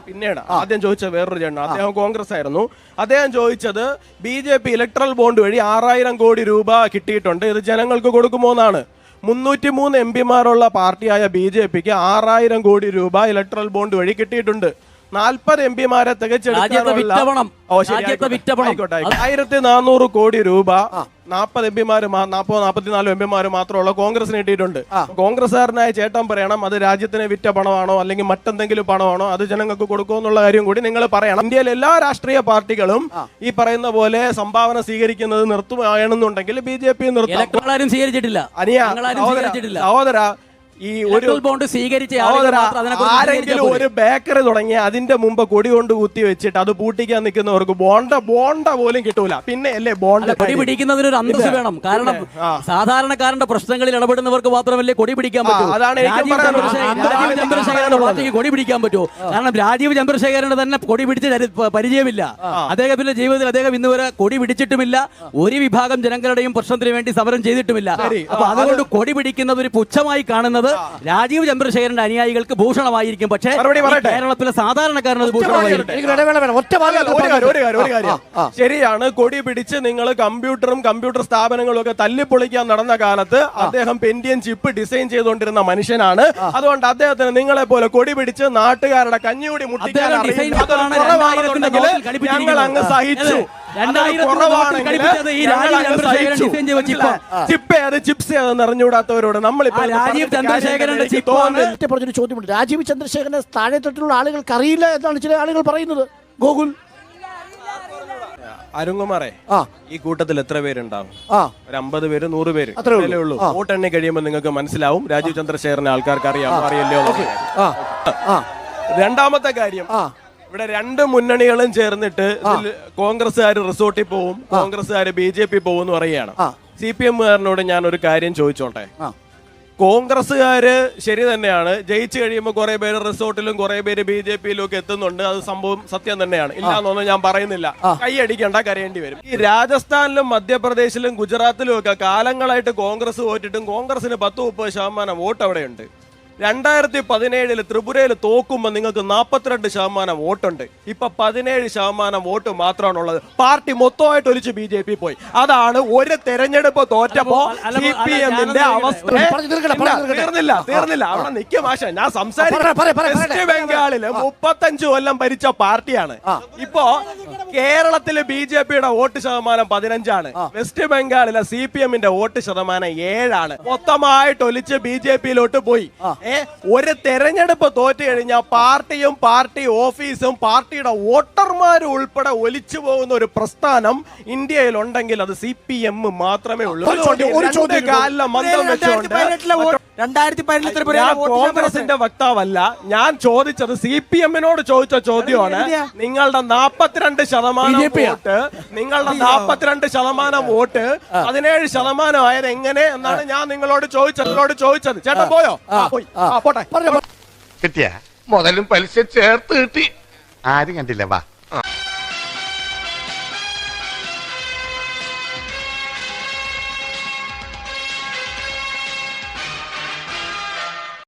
പിന്നീട് ആദ്യം ചോദിച്ച വേറൊരു ചേട്ടൻ, അദ്ദേഹം കോൺഗ്രസ് ആയിരുന്നു. അദ്ദേഹം ചോദിച്ചത് BJP ഇലക്ട്രൽ ബോണ്ട് വഴി 6000 കോടി രൂപ കിട്ടിയിട്ടുണ്ട്, ഇത് ജനങ്ങൾക്ക് കൊടുക്കുമോ എന്നാണ്. 303 MPമാരുള്ള പാർട്ടിയായ BJPക്ക് 6000 കോടി രൂപ ഇലക്ട്രൽ ബോണ്ട് വഴി കിട്ടിയിട്ടുണ്ട്. 40 MPമാരെ തികച്ചെടുക്കാനുള്ള 1400 കോടി രൂപ 40 MPമാര് 44 MPമാര് മാത്രമുള്ള കോൺഗ്രസിന് കിട്ടിയിട്ടുണ്ട്. കോൺഗ്രസ്സുകാരനായ ചേട്ടൻ പറയണം അത് രാജ്യത്തിന് വിറ്റ പണമാണോ അല്ലെങ്കിൽ മറ്റെന്തെങ്കിലും പണമാണോ, അത് ജനങ്ങൾക്ക് കൊടുക്കുമെന്നുള്ള കാര്യം കൂടി നിങ്ങൾ പറയണം. ഇന്ത്യയിലെ എല്ലാ രാഷ്ട്രീയ പാർട്ടികളും ഈ പറയുന്ന പോലെ സംഭാവന സ്വീകരിക്കുന്നത് നിർത്തുകയാണെന്നുണ്ടെങ്കിൽ BJP നിർത്തും. സ്വീകരിച്ചിട്ടില്ല. സഹോദര, ഈ ഒരു ബോണ്ട് സ്വീകരിച്ച ആരെങ്കിലും ഒരു ബേക്കറി തുടങ്ങി അതിന്റെ മുമ്പ് കൊടി കൊണ്ട് കുത്തി വെച്ചിട്ട് അത് പൂട്ടിക്കാൻ നിൽക്കുന്നവർക്ക് ബോണ്ട പോലും കിട്ടൂല. പിന്നെ അല്ലേ ബോണ്ട് കൊടി പിടിക്കുന്നതിന് ഒരു അന്തസ്സ് വേണം. കാരണം സാധാരണക്കാരന്റെ പ്രശ്നങ്ങളിൽ ഇടപെടുന്നവർക്ക് മാത്രമല്ലേ കൊടി പിടിക്കാൻ പറ്റൂ. പാർട്ടിക്ക് കൊടി പിടിക്കാൻ പറ്റുമോ? കാരണം രാജീവ് ചന്ദ്രശേഖരന് തന്നെ കൊടി പിടിച്ച് പരിചയമില്ല. അദ്ദേഹത്തിന്റെ ജീവിതത്തിൽ അദ്ദേഹം ഇന്ന് വരെ കൊടി പിടിച്ചിട്ടുമില്ല. ഒരു വിഭാഗം ജനങ്ങളുടെയും പ്രശ്നത്തിന് വേണ്ടി സമരം ചെയ്തിട്ടുമില്ല. അപ്പൊ അതുകൊണ്ട് കൊടി പിടിക്കുന്നത് ഒരു പുച്ഛമായി കാണുന്നത് രാജീവ് ചന്ദ്രശേഖരന്റെ അനുയായികൾക്ക് ഭൂഷണമായിരിക്കും. പക്ഷേ കേരളത്തിലെ സാധാരണക്കാരനത് ഭൂഷണമായിരിക്കും. ശരിയാണ്, കൊടി പിടിച്ച് നിങ്ങൾ കമ്പ്യൂട്ടർ സ്ഥാപനങ്ങളും ഒക്കെ തല്ലിപ്പൊളിക്കാൻ നടന്ന കാലത്ത് അദ്ദേഹം പെന്റിയൻ ചിപ്പ് ഡിസൈൻ ചെയ്തുകൊണ്ടിരുന്ന മനുഷ്യനാണ്. അതുകൊണ്ട് അദ്ദേഹത്തിന് നിങ്ങളെ പോലെ കൊടി പിടിച്ച് നാട്ടുകാരുടെ കഞ്ഞിയൂടി മുട്ടിക്കാൻ ഞങ്ങൾ അങ്ങ് സഹിച്ചു. അറിഞ്ഞുകൂടാത്തവരോട് നമ്മളിപ്പോ ചോദ്യമുണ്ട്. രാജീവ് ചന്ദ്രശേഖരനെ താഴെത്തട്ടിലുള്ള ആളുകൾക്ക് അറിയില്ല എന്നാണ് ചില ആളുകൾ പറയുന്നത്. ഗോകുൽ അരുൺകുമാറേ, ഈ കൂട്ടത്തിൽ എത്ര പേരുണ്ടാവും? ഒരു 50 പേര് 100 പേര് അത്രേ ഉള്ളൂ. വോട്ടെണ്ണി കഴിയുമ്പോൾ നിങ്ങൾക്ക് മനസ്സിലാവും രാജീവ് ചന്ദ്രശേഖരനെ ആൾക്കാർക്ക് അറിയാമോ അറിയല്ലോ. രണ്ടാമത്തെ കാര്യം, ഇവിടെ 2 മുന്നണികളും ചേർന്നിട്ട് കോൺഗ്രസ്സുകാർ റിസോർട്ടിൽ പോവും, കോൺഗ്രസ്സുകാർ BJP പോകും എന്ന് പറയുകയാണ്. CPM-കാരനോട് ഞാൻ ഒരു കാര്യം ചോദിച്ചോട്ടെ. കോൺഗ്രസ്സുകാര് ശരി തന്നെയാണ്, ജയിച്ചു കഴിയുമ്പോൾ കുറെ പേര് റിസോർട്ടിലും കുറെ പേര് BJP-യിലും ഒക്കെ എത്തുന്നുണ്ട്. അത് സംഭവം സത്യം തന്നെയാണ്, ഇല്ലാന്നൊന്നും ഞാൻ പറയുന്നില്ല. കൈയടിക്കേണ്ട, കരയേണ്ടി വരും. ഈ രാജസ്ഥാനിലും മധ്യപ്രദേശിലും ഗുജറാത്തിലും ഒക്കെ കാലങ്ങളായിട്ട് കോൺഗ്രസ് തോറ്റിട്ടും കോൺഗ്രസിന് 10-30% വോട്ട് അവിടെയുണ്ട്. 2017 ത്രിപുരയിൽ തോക്കുമ്പോൾ നിങ്ങൾക്ക് 42% വോട്ടുണ്ട്. ഇപ്പൊ 17% വോട്ട് മാത്രമാണുള്ളത്. പാർട്ടി മൊത്തമായിട്ട് ഒലിച്ച് BJP പോയി. അതാണ് ഒരു തെരഞ്ഞെടുപ്പ് തോറ്റപ്പോ CPM-ന്റെ അവസ്ഥ. തീർന്നില്ല അവിടെ നിൽക്കും മാഷ, ഞാൻ സംസാരിക്കും. വെസ്റ്റ് ബംഗാളില് 35 കൊല്ലം ഭരിച്ച പാർട്ടിയാണ്. ഇപ്പോ കേരളത്തില് BJP-യുടെ വോട്ട് ശതമാനം 15ആണ്. വെസ്റ്റ് ബംഗാളിലെ CPM-ന്റെ വോട്ട് ശതമാനം 7ആണ്. മൊത്തമായിട്ട് ഒലിച്ച് BJP-യിലോട്ട് പോയി. ഒരു തെരഞ്ഞെടുപ്പ് തോറ്റു കഴിഞ്ഞാൽ പാർട്ടിയും പാർട്ടി ഓഫീസും പാർട്ടിയുടെ വോട്ടർമാരും ഉൾപ്പെടെ ഒലിച്ചു പോകുന്ന ഒരു പ്രസ്ഥാനം ഇന്ത്യയിൽ ഉണ്ടെങ്കിൽ അത് CPM മാത്രമേ ഉള്ളൂ. കോൺഗ്രസിന്റെ വക്താവല്ല, ഞാൻ ചോദിച്ചത് CPM-നോട് ചോദിച്ച ചോദ്യമാണ്. നിങ്ങളുടെ 42% വോട്ട്, നിങ്ങളുടെ 42% വോട്ട് 17% ആയത് എങ്ങനെ എന്നാണ് ഞാൻ നിങ്ങളോട് ചോദിച്ചത്. ചേട്ടൻ പോയോ? പോട്ടെ. കിട്ടിയ മുതലും പലിശ ചേർത്ത് കിട്ടി. ആരും കണ്ടില്ല. വാ.